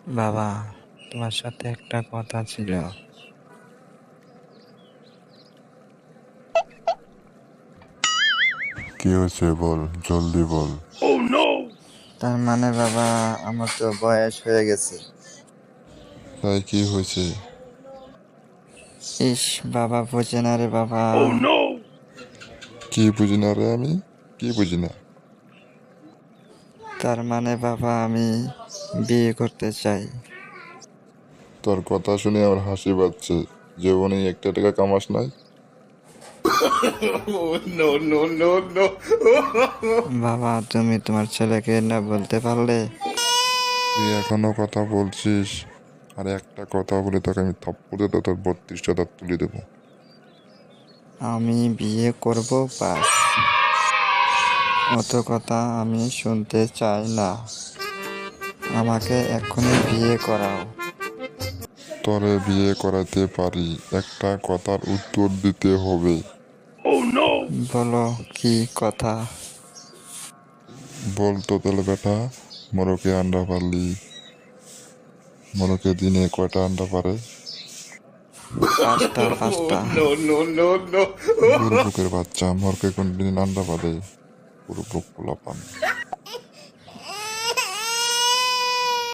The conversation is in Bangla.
বাবা, তোমার সাথে একটা কথা ছিল। কি হয়েছে বল, জলদি বল। তার মানে বাবা, আমার তো বয়স হয়ে গেছে। তাই কি হয়েছে? ইস, বাবা বোঝে না রে বাবা। কি বুঝি না রে আমি? কি বুঝি না? তার মানে বাবা, আমি বিয়ে করতে চাই। তোর কথা শুনে আমার হাসি পাচ্ছে। জীবনে একটা টাকা কামাস নাই? বাবা, তুমি তোমার ছেলেকে না বলতে পারলে? তুই এখনো কথা বলছিস? আর একটা কথা বলে তোকে আমি থাপ্পড়ে তো তোর 32টা দাঁত তুলে দেবো। আমি বিয়ে করব, বাস। অত কথা আমি শুনতে চাই না। আমাকে এক্ষুনি বিয়ে করাও। তোরে বিয়ে করাতে পারি, একটা কথার উত্তর দিতে হবে। বলো কি কথা? বলতো তাহলে বেটা, মোরকে আন্ডা পারলি? মোরকে দিনে কয়টা আন্ডা পারে? পাঁচটা, পাঁচটা। বুড়বুকের বাচ্চা, মোরকে কোনদিন আন্ডা পারে? বুড়বুক পোলাপান।